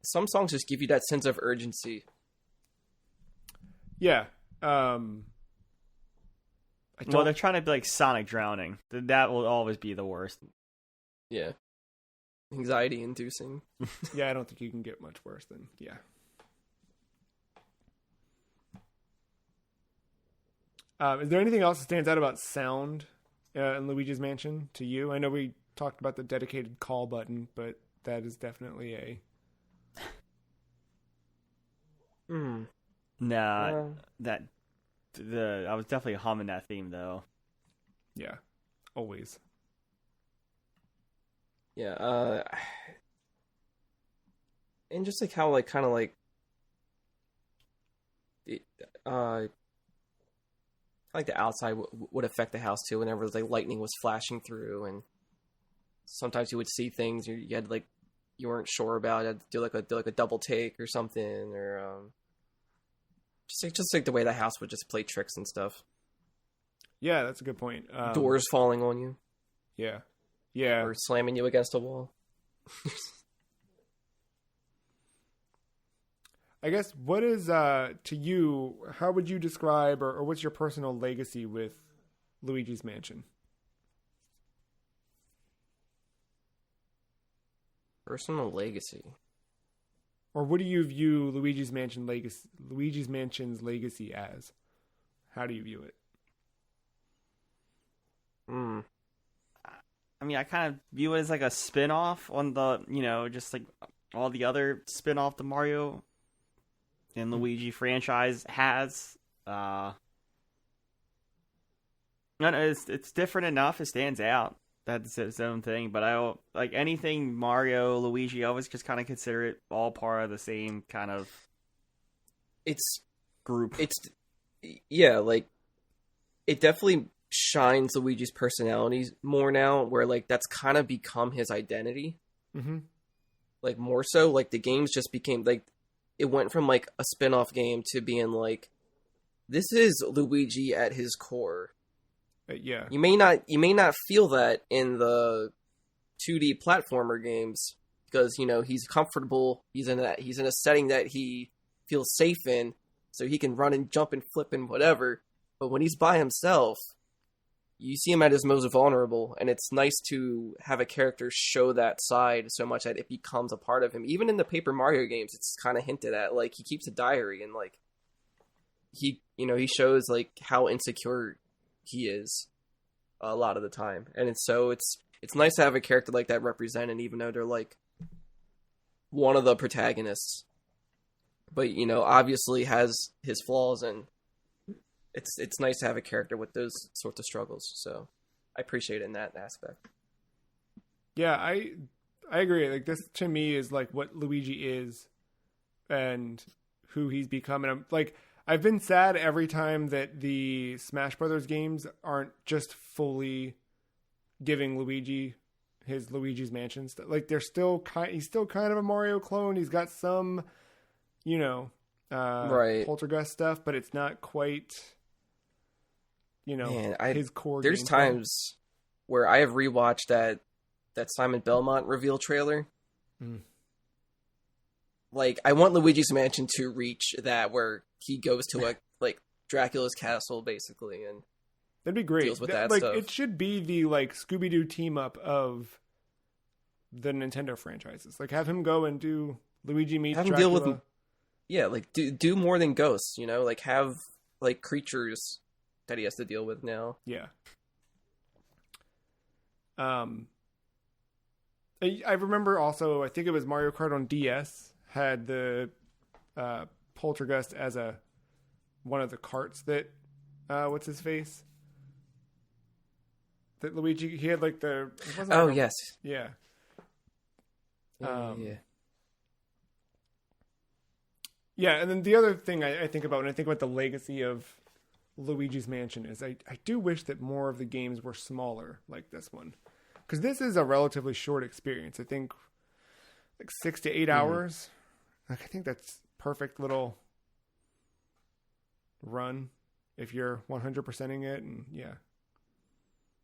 Speaker 2: some songs just give you that sense of urgency.
Speaker 1: Yeah.
Speaker 3: Well, they're trying to be like Sonic drowning. That will always be the worst.
Speaker 2: Yeah. anxiety inducing.
Speaker 1: Yeah, I don't think you can get much worse than Is there anything else that stands out about sound in Luigi's Mansion to you? I know we talked about the dedicated call button, but that is definitely a...
Speaker 3: Nah, I was definitely humming that theme though.
Speaker 1: Yeah, always.
Speaker 2: Yeah, and just like how like kind of like like the outside would affect the house too. Whenever like lightning was flashing through, and sometimes you would see things you had like you weren't sure about. You had to do like a double take or something, or just like the way the house would just play tricks and stuff.
Speaker 1: Yeah, that's a good point.
Speaker 2: Doors falling on you.
Speaker 1: Yeah. Yeah.
Speaker 2: Or slamming you against a wall.
Speaker 1: I guess, what is, to you, how would you describe, or what's your personal legacy with Luigi's Mansion?
Speaker 2: Personal legacy?
Speaker 1: Or what do you view Luigi's Mansion's legacy as? How do you view it?
Speaker 3: I mean, I kind of view it as like a spin-off on the, just like all the other spin-off the Mario and Luigi franchise has. No, it's different enough. It stands out. That's its own thing. But I don't, like anything Mario, Luigi, I always just kind of consider it all part of the same kind of group.
Speaker 2: Yeah, like it definitely shines Luigi's personality more now, where like that's kind of become his identity.
Speaker 1: Mm-hmm.
Speaker 2: Like more so, like the games just became like it went from like a spin-off game to being like, this is Luigi at his core.
Speaker 1: Yeah.
Speaker 2: You may not feel that in the 2D platformer games because he's comfortable. He's in a setting that he feels safe in, so he can run and jump and flip and whatever. But when he's by himself, you see him at his most vulnerable, and it's nice to have a character show that side so much that it becomes a part of him. Even in the Paper Mario games, it's kind of hinted at. Like, he keeps a diary, and like he shows like how insecure he is a lot of the time, and it's nice to have a character like that represented, even though they're like one of the protagonists, but obviously has his flaws, and it's nice to have a character with those sorts of struggles. So I appreciate it in that aspect.
Speaker 1: Yeah, I agree. Like, this to me is like what Luigi is and who he's become. And I've been sad every time that the Smash Brothers games aren't just fully giving Luigi his Luigi's Mansion stuff. Like, he's still kind of a Mario clone. He's got some,
Speaker 2: right,
Speaker 1: Poltergeist stuff, but it's not quite, his core.
Speaker 2: There's times where I have rewatched that Simon Belmont reveal trailer. Like, I want Luigi's Mansion to reach that where he goes to like Dracula's castle basically, and
Speaker 1: that'd be great.
Speaker 2: Deals with that
Speaker 1: like
Speaker 2: stuff.
Speaker 1: It should be the like Scooby-Doo team up of the Nintendo franchises. Like, have him go and do Luigi meets Dracula.
Speaker 2: Deal with, like do more than ghosts. Like have like creatures that he has to deal with now.
Speaker 1: Yeah. I remember also, I think it was Mario Kart on DS had the Poltergeist as one of the carts that what's his face? That Luigi, he had like the...
Speaker 2: yes.
Speaker 1: Yeah.
Speaker 2: Yeah.
Speaker 1: Yeah, and then the other thing I think about when I think about the legacy of Luigi's Mansion is I do wish that more of the games were smaller like this one. Because this is a relatively short experience. I think like 6 to 8 hours. Like, I think that's perfect little run if you're 100%ing it, and yeah.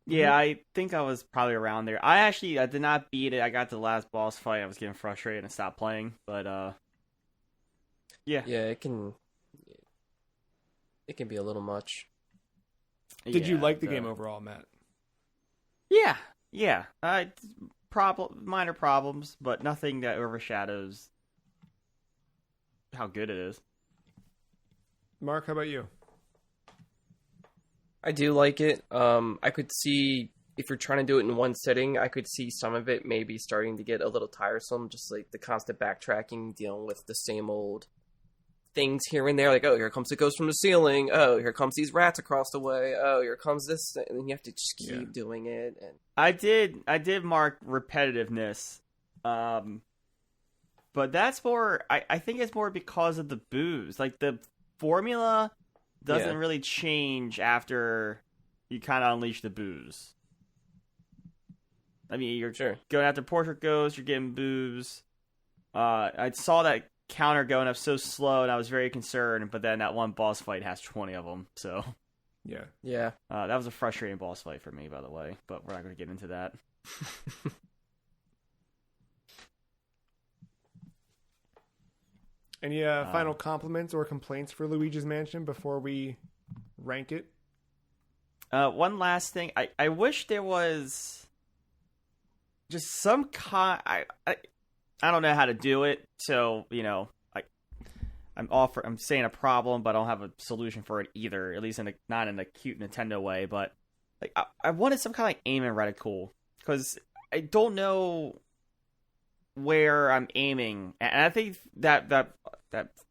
Speaker 3: Yeah, I think I was probably around there. I did not beat it. I got to the last boss fight. I was getting frustrated and stopped playing. But yeah.
Speaker 2: Yeah, it can be a little much.
Speaker 1: Did you like the game overall, Matt?
Speaker 3: Yeah. minor problems, but nothing that overshadows how good it is.
Speaker 1: Mark, how about you?
Speaker 2: I do like it. I could see, if you're trying to do it in one sitting, I could see some of it maybe starting to get a little tiresome, just like the constant backtracking, dealing with the same old things here and there, like, oh, here comes it goes from the ceiling, oh, here comes these rats across the way, oh, here comes this, and then you have to just keep doing it. And
Speaker 3: I did mark repetitiveness, but that's more, I think it's more because of the booze. Like, the formula doesn't really change after you kind of unleash the booze. I mean, you're going after Portrait Ghost, you're getting booze. I saw that counter going up so slow, and I was very concerned, but then that one boss fight has 20 of them, so...
Speaker 2: Yeah.
Speaker 3: That was a frustrating boss fight for me, by the way, but we're not going to get into that.
Speaker 1: Any final compliments or complaints for Luigi's Mansion before we rank it?
Speaker 3: One last thing. I wish there was just some kind... I don't know how to do it, so, you know, I'm saying a problem, but I don't have a solution for it either, at least not in a cute Nintendo way, but like I wanted some kind of like aiming reticle, because I don't know where I'm aiming, and I think that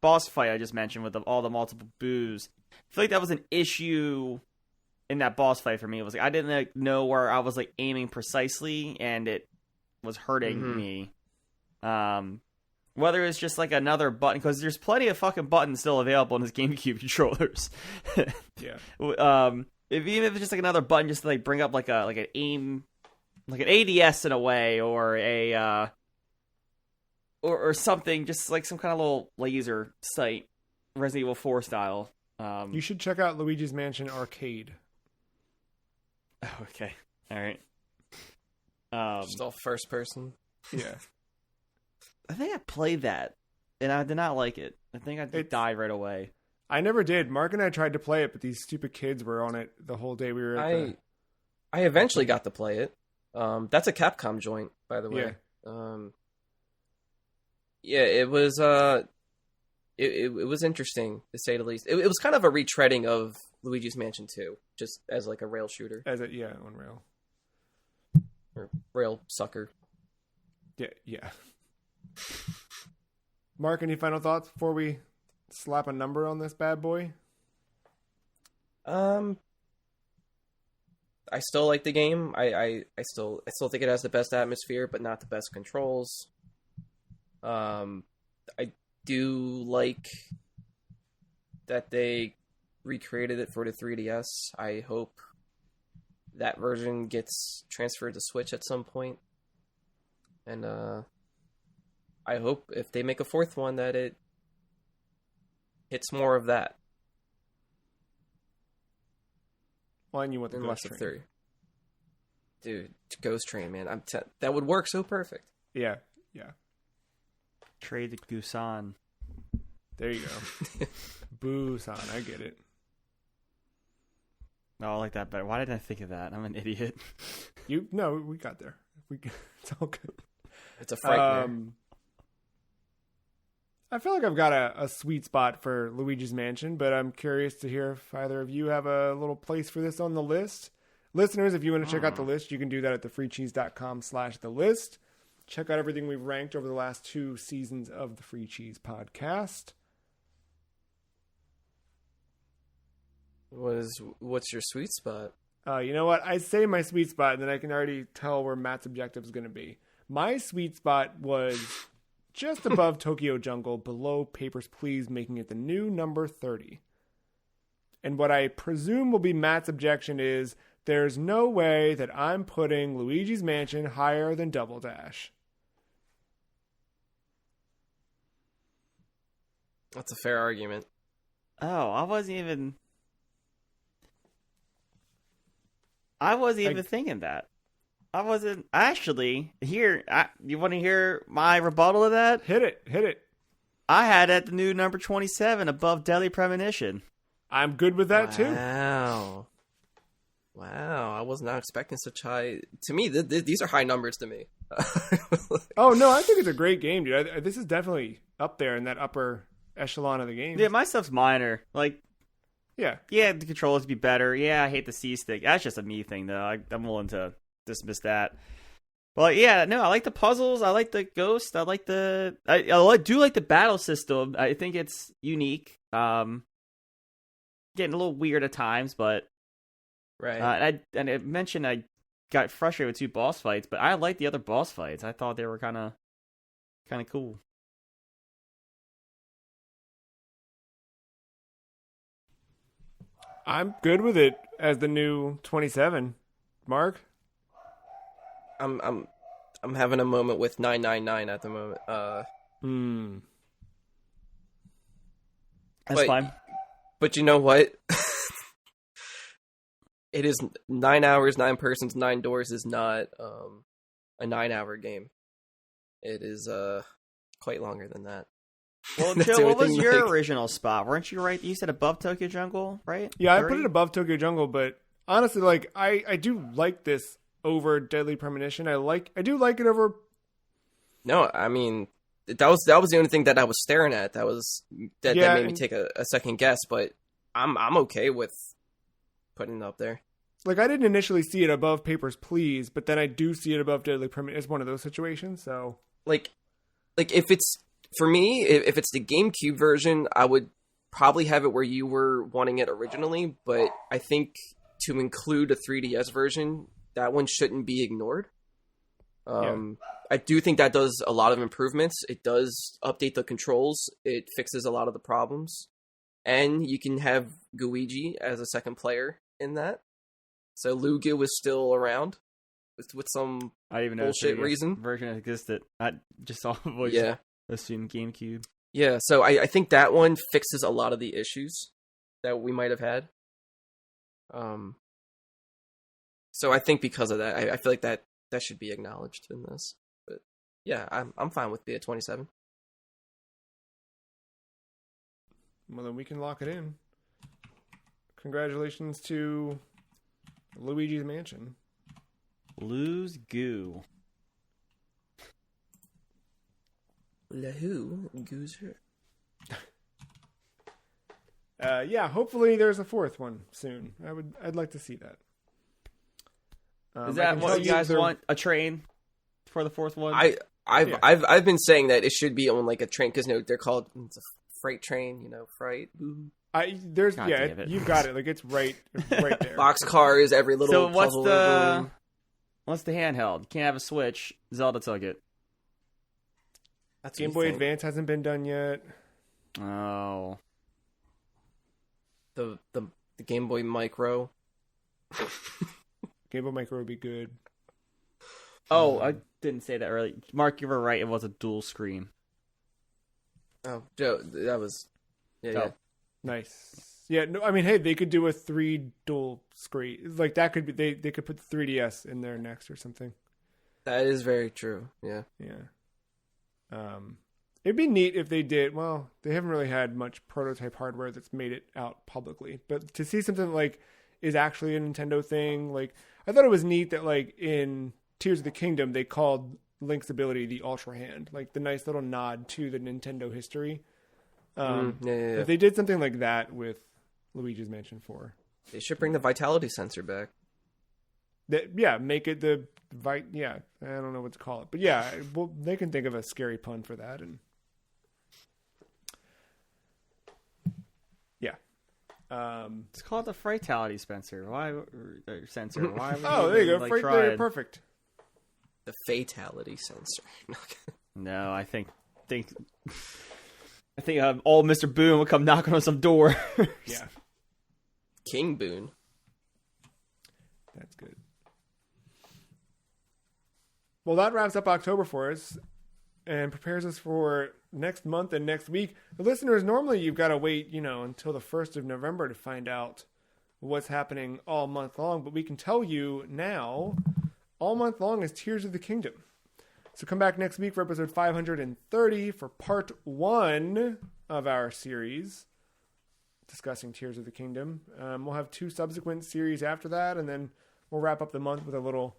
Speaker 3: boss fight I just mentioned with all the multiple boos, I feel like that was an issue in that boss fight for me. It was like I didn't know where I was like aiming precisely, and it was hurting me. Whether it's just like another button, because there's plenty of fucking buttons still available in his GameCube controllers. Even if it's just like another button, just to like bring up like an aim, like an ADS in a way, or a or something, just like some kind of little laser sight, Resident Evil 4 style.
Speaker 1: You should check out Luigi's Mansion Arcade.
Speaker 3: Oh, okay, all right.
Speaker 2: Just all first person.
Speaker 1: Yeah.
Speaker 3: I think I played that, and I did not like it. I think I died right away.
Speaker 1: I never did. Mark and I tried to play it, but these stupid kids were on it the whole day we were at
Speaker 2: I eventually got to play it. That's a Capcom joint, by the way. It was it was interesting, to say the least. It was kind of a retreading of Luigi's Mansion 2, just as like a rail shooter.
Speaker 1: On rail.
Speaker 2: Or rail sucker.
Speaker 1: Yeah. Mark, any final thoughts before we slap a number on this bad boy?
Speaker 2: I still like the game. I still think it has the best atmosphere, but not the best controls. I do like that they recreated it for the 3DS. I hope that version gets transferred to Switch at some point. And I hope if they make a fourth one that it hits more of that.
Speaker 1: Well, and you want the
Speaker 2: Ghost
Speaker 1: Train.
Speaker 2: 3. Dude, Ghost Train, man. That would work so perfect.
Speaker 1: Yeah.
Speaker 3: Trade the Gusan.
Speaker 1: There you go. Busan, I get it.
Speaker 3: Oh, I like that better. Why didn't I think of that? I'm an idiot.
Speaker 1: No, we got there. It's all good.
Speaker 2: It's a frightener.
Speaker 1: I feel like I've got a sweet spot for Luigi's Mansion, but I'm curious to hear if either of you have a little place for this on the list. Listeners, if you want to check out the list, you can do that at thefreecheese.com/thelist. Check out everything we've ranked over the last 2 seasons of the Free Cheese podcast.
Speaker 2: What's your sweet spot?
Speaker 1: You know what? I say my sweet spot, and then I can already tell where Matt's objective is going to be. My sweet spot was just above Tokyo Jungle, below Papers, Please, making it the new number 30. And what I presume will be Matt's objection is, there's no way that I'm putting Luigi's Mansion higher than Double Dash.
Speaker 2: That's a fair argument.
Speaker 3: Oh, I wasn't even thinking that. I wasn't actually here. You want to hear my rebuttal of that?
Speaker 1: Hit it.
Speaker 3: I had at the new number 27 above Deadly Premonition.
Speaker 1: I'm good with that too.
Speaker 2: Wow. I was not expecting such high. To me, these are high numbers to me.
Speaker 1: Oh no, I think it's a great game, dude. This is definitely up there in that upper echelon of the game.
Speaker 3: Yeah, my stuff's minor. Like,
Speaker 1: yeah,
Speaker 3: the controllers would be better. Yeah, I hate the C stick. That's just a me thing, though. I'm willing to dismiss that. But yeah, no, I like the puzzles. I like the ghost. I do like the battle system. I think it's unique. Getting a little weird at times, but
Speaker 2: right.
Speaker 3: I mentioned I got frustrated with 2 boss fights, but I like the other boss fights. I thought they were kind of cool.
Speaker 1: I'm good with it as the new 27. Mark?
Speaker 2: I'm having a moment with 999 at the moment.
Speaker 3: That's fine.
Speaker 2: But you know what? It is 9 hours, 9 persons, 9 doors is not a 9-hour game. It is quite longer than that.
Speaker 3: Well, Joe, what was your original spot? Weren't you right? You said above Tokyo Jungle, right?
Speaker 1: Yeah, 30? I put it above Tokyo Jungle, but honestly, like I do like this over Deadly Premonition. I do like it over.
Speaker 2: No, I mean that was the only thing that I was staring at. That made me take a second guess, but I'm okay with putting it up there.
Speaker 1: Like, I didn't initially see it above Papers, Please, but then I do see it above Deadly Premonition. It's one of those situations, so
Speaker 2: like if it's for me, if it's the GameCube version, I would probably have it where you were wanting it originally, but I think to include a 3DS version, that one shouldn't be ignored. I do think that does a lot of improvements. It does update the controls. It fixes a lot of the problems. And you can have Luigi as a second player in that. So Luigi was still around with some bullshit reason.
Speaker 3: Version existed. I just saw a voice.
Speaker 2: Yeah.
Speaker 3: Assume GameCube.
Speaker 2: Yeah, so I think that one fixes a lot of the issues that we might have had. So I think because of that, I feel like that should be acknowledged in this. But yeah, I'm fine with being at 27.
Speaker 1: Well, then we can lock it in. Congratulations to Luigi's Mansion.
Speaker 3: Lose goo.
Speaker 2: Who goes her?
Speaker 1: Yeah, hopefully there's a 4th one soon. I'd like to see that.
Speaker 3: Is that what you guys want? A train for the 4th one?
Speaker 2: I've been saying that it should be on like a train because they're called it's a freight train. Freight.
Speaker 1: You've got it. Like it's right there.
Speaker 2: Box cars, every little.
Speaker 3: So what's the handheld? You can't have a Switch. Zelda took it.
Speaker 1: That's Game Boy Advance hasn't been done yet.
Speaker 3: Oh.
Speaker 2: The Game Boy Micro.
Speaker 1: Game Boy Micro would be good.
Speaker 3: Oh, I didn't say that earlier. Mark, you were right. It was a dual screen.
Speaker 2: Oh, Joe, that was... Yeah.
Speaker 1: Nice. Yeah, no, I mean, hey, they could do a 3 dual screen. Like, that could be... They could put the 3DS in there next or something.
Speaker 2: That is very true, yeah.
Speaker 1: Yeah. It'd be neat if they did. Well, they haven't really had much prototype hardware that's made it out publicly, but to see something like is actually a Nintendo thing, like I thought it was neat that like in Tears of the Kingdom they called Link's ability the Ultra Hand, like the nice little nod to the Nintendo history. If they did something like that with Luigi's Mansion 4,
Speaker 2: they should bring the vitality sensor back.
Speaker 1: Make it the I don't know what to call it, but yeah, well, they can think of a scary pun for that, and yeah,
Speaker 3: it's called the Frightality sensor. Why? Sensor? Why?
Speaker 1: Oh, there you go. Perfect.
Speaker 2: The fatality sensor.
Speaker 3: No, I think old Mr. Boone will come knocking on some door.
Speaker 1: Yeah,
Speaker 2: King Boone.
Speaker 1: That's good. Well, that wraps up October for us and prepares us for next month and next week. The listeners, normally you've got to wait, until the 1st of November to find out what's happening all month long. But we can tell you now, all month long is Tears of the Kingdom. So come back next week for episode 530 for part 1 of our series discussing Tears of the Kingdom. We'll have 2 subsequent series after that, and then we'll wrap up the month with a little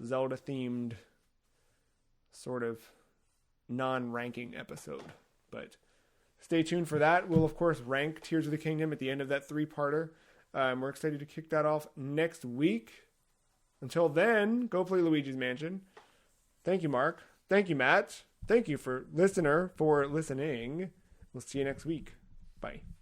Speaker 1: Zelda-themed sort of non-ranking episode. But stay tuned for that. We'll, of course, rank Tears of the Kingdom at the end of that 3-parter. We're excited to kick that off next week. Until then, go play Luigi's Mansion. Thank you, Mark. Thank you, Matt. Thank you, listening. We'll see you next week. Bye.